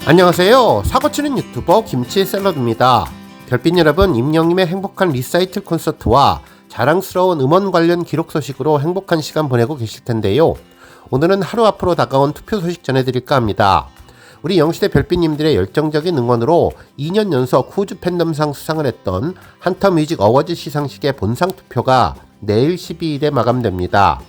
안녕하세요. 사고치는 유튜버 김치샐러드입니다. 별빛 여러분, 임영님의 행복한 리사이틀 콘서트와 자랑스러운 음원 관련 기록 소식으로 행복한 시간 보내고 계실 텐데요. 오늘은 하루 앞으로 다가온 투표 소식 전해드릴까 합니다. 우리 영시대 별빛님들의 열정적인 응원으로 2년 연속 후즈 팬덤상 수상을 했던 헌터뮤직 어워즈 시상식의 본상 투표가 내일 12일에 마감됩니다.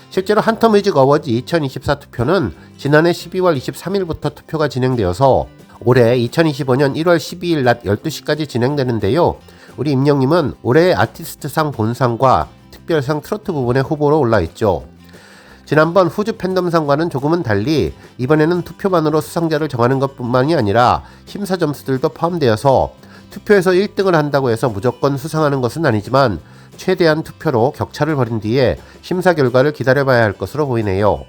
실제로 헌터뮤직 어워즈 2024 투표는 지난해 12월 23일부터 투표가 진행되어서 올해 2025년 1월 12일 낮 12시까지 진행되는데요. 우리 임영님은 올해의 아티스트상 본상과 특별상 트로트 부분에 후보로 올라있죠. 지난번 후즈 팬덤상과는 조금은 달리 이번에는 투표만으로 수상자를 정하는 것뿐만이 아니라 심사 점수들도 포함되어서 투표에서 1등을 한다고 해서 무조건 수상하는 것은 아니지만 최대한 투표로 격차를 벌인 뒤에 심사 결과를 기다려봐야 할 것으로 보이네요.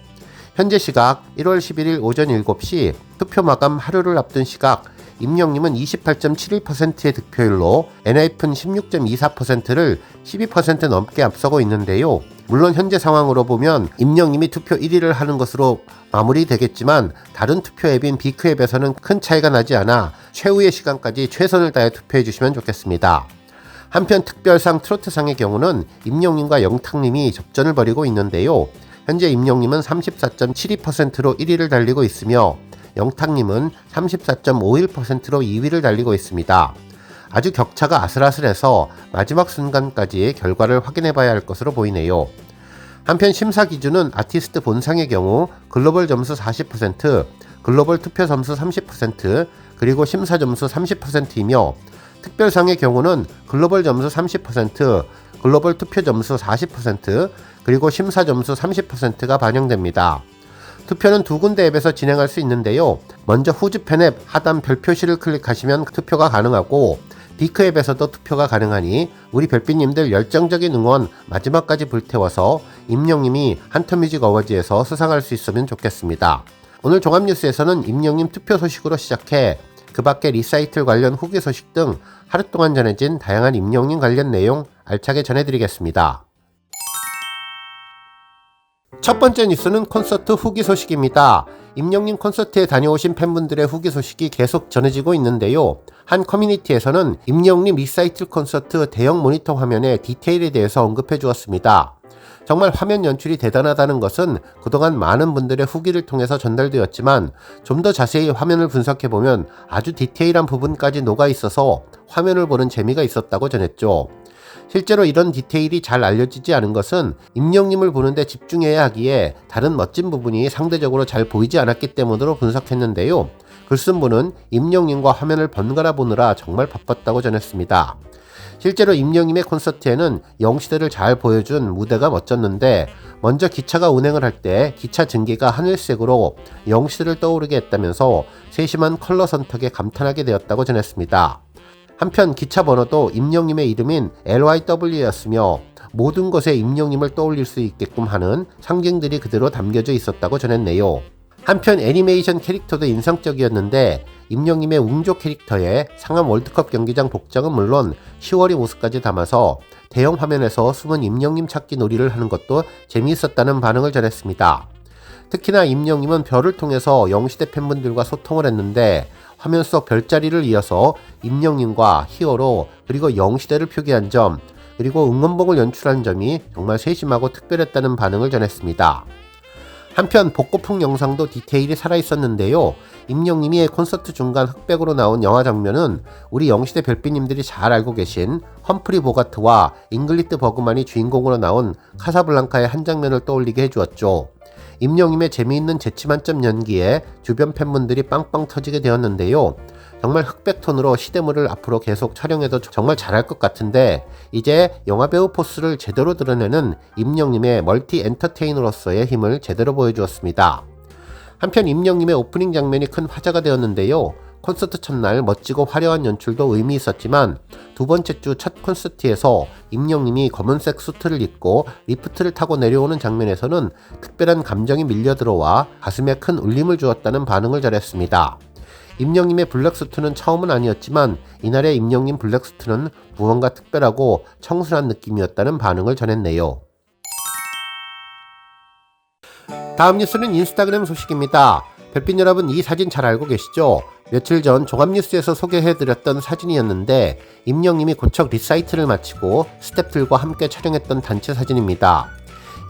현재 시각 1월 11일 오전 7시 투표 마감 하루를 앞둔 시각 임영님은 28.71%의 득표율로 엔하이픈 16.24%를 12% 넘게 앞서고 있는데요. 물론 현재 상황으로 보면 임영님이 투표 1위를 하는 것으로 마무리되겠지만 다른 투표 앱인 비크앱에서는 큰 차이가 나지 않아 최후의 시간까지 최선을 다해 투표해 주시면 좋겠습니다. 한편 특별상 트로트상의 경우는 임영님과 영탁님이 접전을 벌이고 있는데요. 현재 임영님은 34.72%로 1위를 달리고 있으며 영탁님은 34.51%로 2위를 달리고 있습니다. 아주 격차가 아슬아슬해서 마지막 순간까지 결과를 확인해 봐야 할 것으로 보이네요. 한편 심사 기준은 아티스트 본상의 경우 글로벌 점수 40%, 글로벌 투표 점수 30%, 그리고 심사 점수 30%이며 특별상의 경우는 글로벌 점수 30%, 글로벌 투표 점수 40%, 그리고 심사 점수 30%가 반영됩니다. 투표는 두 군데 앱에서 진행할 수 있는데요. 먼저 후즈팬 앱 하단 별 표시를 클릭하시면 투표가 가능하고 비크 앱에서도 투표가 가능하니 우리 별빛님들 열정적인 응원 마지막까지 불태워서 임영님이 헌터뮤직 어워즈에서 수상할 수 있으면 좋겠습니다. 오늘 종합뉴스에서는 임영님 투표 소식으로 시작해 그 밖에 리사이틀 관련 후기 소식 등 하루 동안 전해진 다양한 임영님 관련 내용 알차게 전해드리겠습니다. 첫 번째 뉴스는 콘서트 후기 소식입니다. 임영님 콘서트에 다녀오신 팬분들의 후기 소식이 계속 전해지고 있는데요. 한 커뮤니티에서는 임영님 리사이틀 콘서트 대형 모니터 화면의 디테일에 대해서 언급해 주었습니다. 정말 화면 연출이 대단하다는 것은 그동안 많은 분들의 후기를 통해서 전달되었지만 좀 더 자세히 화면을 분석해보면 아주 디테일한 부분까지 녹아있어서 화면을 보는 재미가 있었다고 전했죠. 실제로 이런 디테일이 잘 알려지지 않은 것은 임영님을 보는데 집중해야 하기에 다른 멋진 부분이 상대적으로 잘 보이지 않았기 때문으로 분석했는데요. 글쓴 분은 임영님과 화면을 번갈아 보느라 정말 바빴다고 전했습니다. 실제로 임영님의 콘서트에는 영시대를 잘 보여준 무대가 멋졌는데 먼저 기차가 운행을 할 때 기차 증기가 하늘색으로 영시대를 떠오르게 했다면서 세심한 컬러 선택에 감탄하게 되었다고 전했습니다. 한편 기차 번호도 임영님의 이름인 LYW였으며 모든 것에 임영님을 떠올릴 수 있게끔 하는 상징들이 그대로 담겨져 있었다고 전했네요. 한편 애니메이션 캐릭터도 인상적이었는데 임영님의 웅조 캐릭터의 상암 월드컵 경기장 복장은 물론 10월의 모습까지 담아서 대형 화면에서 숨은 임영님 찾기 놀이를 하는 것도 재미있었다는 반응을 전했습니다. 특히나 임영님은 별을 통해서 영시대 팬분들과 소통을 했는데 화면 속 별자리를 이어서 임영님과 히어로 그리고 영시대를 표기한 점 그리고 응원봉을 연출한 점이 정말 세심하고 특별했다는 반응을 전했습니다. 한편 복고풍 영상도 디테일이 살아있었는데요. 임영님이 콘서트 중간 흑백으로 나온 영화 장면은 우리 영시대 별빛님들이 잘 알고 계신 험프리 보가트와 잉글리드 버그만이 주인공으로 나온 카사블랑카의 한 장면을 떠올리게 해주었죠. 임영님의 재미있는 재치만점 연기에 주변 팬분들이 빵빵 터지게 되었는데요. 정말 흑백톤으로 시대물을 앞으로 계속 촬영해도 정말 잘할 것 같은데 이제 영화배우 포스를 제대로 드러내는 임영님의 멀티 엔터테이너로서의 힘을 제대로 보여주었습니다. 한편 임영님의 오프닝 장면이 큰 화제가 되었는데요. 콘서트 첫날 멋지고 화려한 연출도 의미 있었지만 두 번째 주 첫 콘서트에서 임영님이 검은색 수트를 입고 리프트를 타고 내려오는 장면에서는 특별한 감정이 밀려 들어와 가슴에 큰 울림을 주었다는 반응을 전했습니다. 임영님의 블랙수트는 처음은 아니었지만 이날의 임영님 블랙수트는 무언가 특별하고 청순한 느낌이었다는 반응을 전했네요. 다음 뉴스는 인스타그램 소식입니다. 별빛 여러분, 이 사진 잘 알고 계시죠? 며칠 전 종합뉴스에서 소개해드렸던 사진이었는데 임영님이 고척 리사이트를 마치고 스태프들과 함께 촬영했던 단체 사진입니다.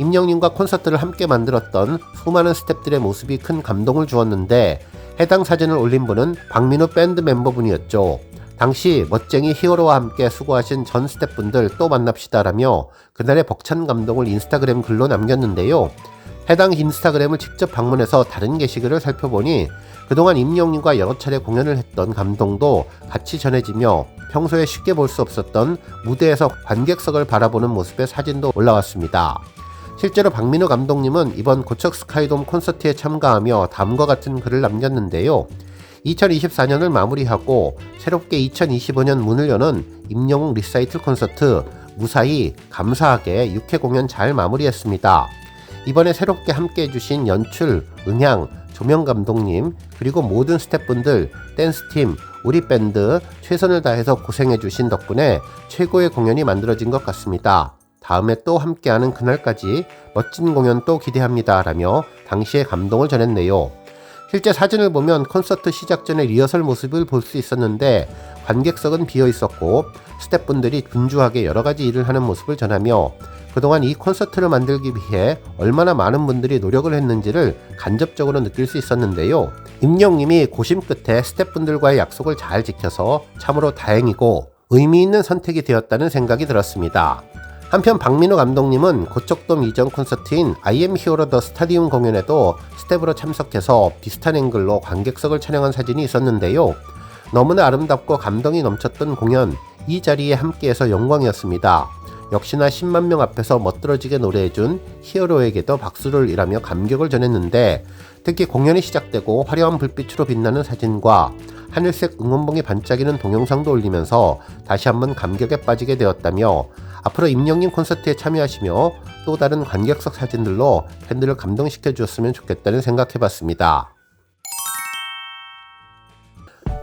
임영님과 콘서트를 함께 만들었던 수많은 스태프들의 모습이 큰 감동을 주었는데 해당 사진을 올린 분은 박민우 밴드 멤버분이었죠. 당시 멋쟁이 히어로와 함께 수고하신 전 스태프분들 또 만납시다라며 그날의 벅찬 감동을 인스타그램 글로 남겼는데요. 해당 인스타그램을 직접 방문해서 다른 게시글을 살펴보니 그동안 임영님과 여러 차례 공연을 했던 감동도 같이 전해지며 평소에 쉽게 볼 수 없었던 무대에서 관객석을 바라보는 모습의 사진도 올라왔습니다. 실제로 박민우 감독님은 이번 고척 스카이돔 콘서트에 참가하며 다음과 같은 글을 남겼는데요. 2024년을 마무리하고 새롭게 2025년 문을 여는 임영웅 리사이틀 콘서트 무사히 감사하게 6회 공연 잘 마무리했습니다. 이번에 새롭게 함께 해주신 연출, 음향, 조명 감독님, 그리고 모든 스태프분들, 댄스팀, 우리 밴드 최선을 다해서 고생해주신 덕분에 최고의 공연이 만들어진 것 같습니다. 다음에 또 함께하는 그날까지 멋진 공연 또 기대합니다 라며 당시의 감동을 전했네요. 실제 사진을 보면 콘서트 시작 전에 리허설 모습을 볼 수 있었는데 관객석은 비어 있었고 스태프분들이 분주하게 여러가지 일을 하는 모습을 전하며 그동안 이 콘서트를 만들기 위해 얼마나 많은 분들이 노력을 했는지를 간접적으로 느낄 수 있었는데요. 임영님이 고심 끝에 스태프분들과의 약속을 잘 지켜서 참으로 다행이고 의미 있는 선택이 되었다는 생각이 들었습니다. 한편 박민우 감독님은 고척돔 이전 콘서트인 I am hero the stadium 공연에도 스텝으로 참석해서 비슷한 앵글로 관객석을 촬영한 사진이 있었는데요. 너무나 아름답고 감동이 넘쳤던 공연, 이 자리에 함께해서 영광이었습니다. 역시나 10만 명 앞에서 멋들어지게 노래해준 히어로에게도 박수를 일하며 감격을 전했는데 특히 공연이 시작되고 화려한 불빛으로 빛나는 사진과 하늘색 응원봉이 반짝이는 동영상도 올리면서 다시 한번 감격에 빠지게 되었다며 앞으로 임영님 콘서트에 참여하시며 또 다른 관객석 사진들로 팬들을 감동시켜 주었으면 좋겠다는 생각해봤습니다.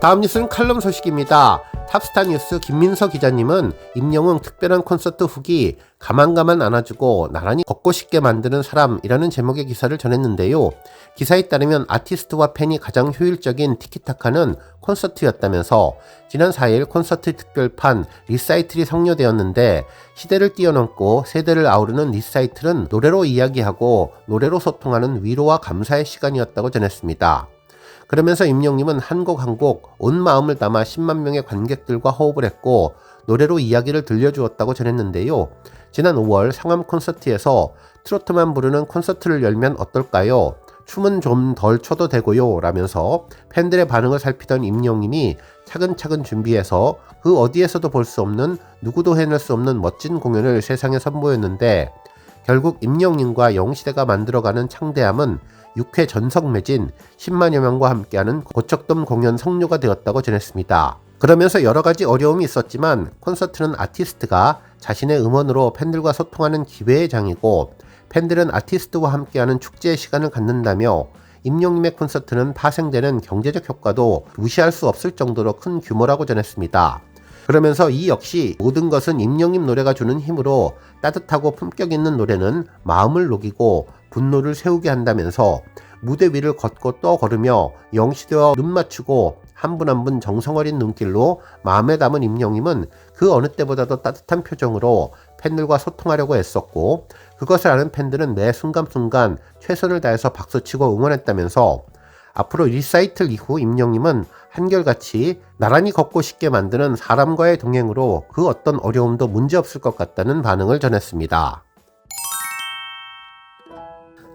다음 뉴스는 칼럼 소식입니다. 탑스타 뉴스 김민서 기자님은 임영웅 특별한 콘서트 후기 가만 안아주고 나란히 걷고 싶게 만드는 사람이라는 제목의 기사를 전했는데요. 기사에 따르면 아티스트와 팬이 가장 효율적인 티키타카는 콘서트였다면서 지난 4일 콘서트 특별판 리사이틀이 성료되었는데 시대를 뛰어넘고 세대를 아우르는 리사이틀은 노래로 이야기하고 노래로 소통하는 위로와 감사의 시간이었다고 전했습니다. 그러면서 임영님은 한 곡 한 곡 온 마음을 담아 10만 명의 관객들과 호흡을 했고 노래로 이야기를 들려주었다고 전했는데요. 지난 5월 상암 콘서트에서 트로트만 부르는 콘서트를 열면 어떨까요? 춤은 좀 덜 춰도 되고요 라면서 팬들의 반응을 살피던 임영님이 차근차근 준비해서 그 어디에서도 볼 수 없는 누구도 해낼 수 없는 멋진 공연을 세상에 선보였는데 결국 임영님과 영웅시대가 만들어가는 창대함은 6회 전석 매진 10만여 명과 함께하는 고척돔 공연 성료가 되었다고 전했습니다. 그러면서 여러가지 어려움이 있었지만 콘서트는 아티스트가 자신의 음원으로 팬들과 소통하는 기회의 장이고 팬들은 아티스트와 함께하는 축제의 시간을 갖는다며 임영님의 콘서트는 파생되는 경제적 효과도 무시할 수 없을 정도로 큰 규모라고 전했습니다. 그러면서 이 역시 모든 것은 임영님 노래가 주는 힘으로 따뜻하고 품격 있는 노래는 마음을 녹이고 분노를 세우게 한다면서 무대 위를 걷고 또 걸으며 영시대와 눈 맞추고 한 분 한 분 정성 어린 눈길로 마음에 담은 임영님은 그 어느 때보다도 따뜻한 표정으로 팬들과 소통하려고 애썼고 그것을 아는 팬들은 매 순간순간 최선을 다해서 박수치고 응원했다면서 앞으로 리사이틀 이후 임영님은 한결같이 나란히 걷고 싶게 만드는 사람과의 동행으로 그 어떤 어려움도 문제없을 것 같다는 반응을 전했습니다.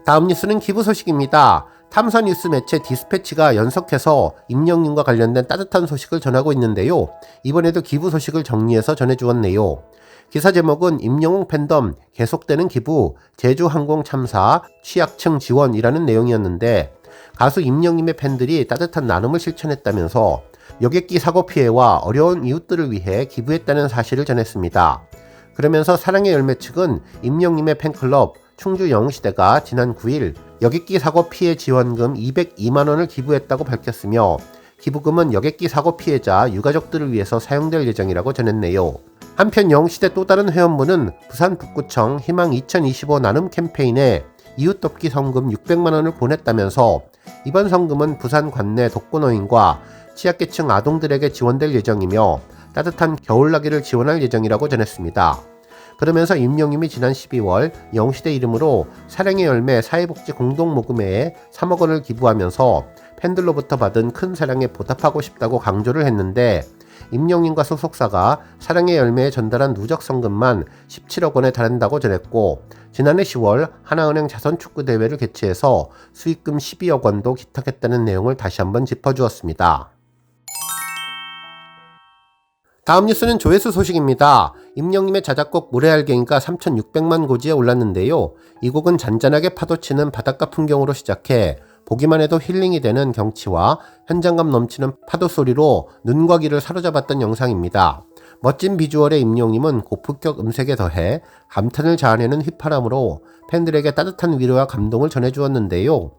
다음 뉴스는 기부 소식입니다. 탐사 뉴스 매체 디스패치가 연속해서 임영님과 관련된 따뜻한 소식을 전하고 있는데요. 이번에도 기부 소식을 정리해서 전해주었네요. 기사 제목은 임영웅 팬덤 계속되는 기부 제주항공 참사 취약층 지원이라는 내용이었는데 가수 임영님의 팬들이 따뜻한 나눔을 실천했다면서 여객기 사고 피해와 어려운 이웃들을 위해 기부했다는 사실을 전했습니다. 그러면서 사랑의 열매 측은 임영님의 팬클럽 충주 영웅시대가 지난 9일 여객기 사고 피해 지원금 202만원을 기부했다고 밝혔으며 기부금은 여객기 사고 피해자 유가족들을 위해서 사용될 예정이라고 전했네요. 한편 영웅시대 또 다른 회원분은 부산 북구청 희망 2025 나눔 캠페인에 이웃 돕기 성금 600만원을 보냈다면서 이번 성금은 부산 관내 독거노인과 취약계층 아동들에게 지원될 예정이며 따뜻한 겨울나기를 지원할 예정이라고 전했습니다. 그러면서 임영님이 지난 12월 영시대 이름으로 사랑의 열매 사회복지 공동모금회에 3억 원을 기부하면서 팬들로부터 받은 큰 사랑에 보답하고 싶다고 강조를 했는데, 임영님과 소속사가 사랑의 열매에 전달한 누적 성금만 17억 원에 달한다고 전했고, 지난해 10월 하나은행 자선축구대회를 개최해서 수익금 12억 원도 기탁했다는 내용을 다시 한번 짚어주었습니다. 다음 뉴스는 조회수 소식입니다. 임영님의 자작곡 모래알갱이가 3,600만 고지에 올랐는데요. 이 곡은 잔잔하게 파도치는 바닷가 풍경으로 시작해 보기만 해도 힐링이 되는 경치와 현장감 넘치는 파도 소리로 눈과 귀를 사로잡았던 영상입니다. 멋진 비주얼의 임영님은 고품격 음색에 더해 감탄을 자아내는 휘파람으로 팬들에게 따뜻한 위로와 감동을 전해주었는데요.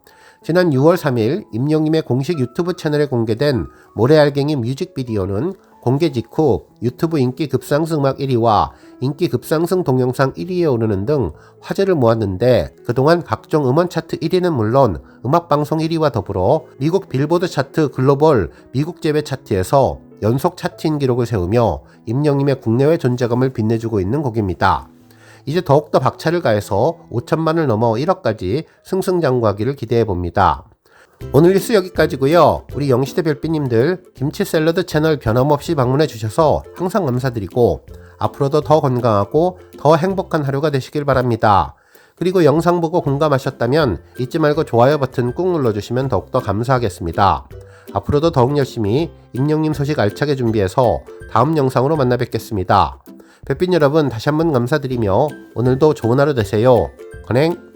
지난 6월 3일 임영님의 공식 유튜브 채널에 공개된 모래알갱이 뮤직비디오는 공개 직후 유튜브 인기 급상승 음악 1위와 인기 급상승 동영상 1위에 오르는 등 화제를 모았는데, 그동안 각종 음원 차트 1위는 물론 음악방송 1위와 더불어 미국 빌보드 차트 글로벌 미국 재배 차트에서 연속 차트인 기록을 세우며 임영님의 국내외 존재감을 빛내주고 있는 곡입니다. 이제 더욱더 박차를 가해서 5천만을 넘어 1억까지 승승장구하기를 기대해봅니다. 오늘 뉴스 여기까지고요. 우리 영시대 별빛님들 김치 샐러드 채널 변함없이 방문해 주셔서 항상 감사드리고, 앞으로도 더 건강하고 더 행복한 하루가 되시길 바랍니다. 그리고 영상 보고 공감하셨다면 잊지 말고 좋아요 버튼 꾹 눌러주시면 더욱더 감사하겠습니다. 앞으로도 더욱 열심히 임영님 소식 알차게 준비해서 다음 영상으로 만나 뵙겠습니다. 별빛 여러분 다시 한번 감사드리며 오늘도 좋은 하루 되세요. 건행!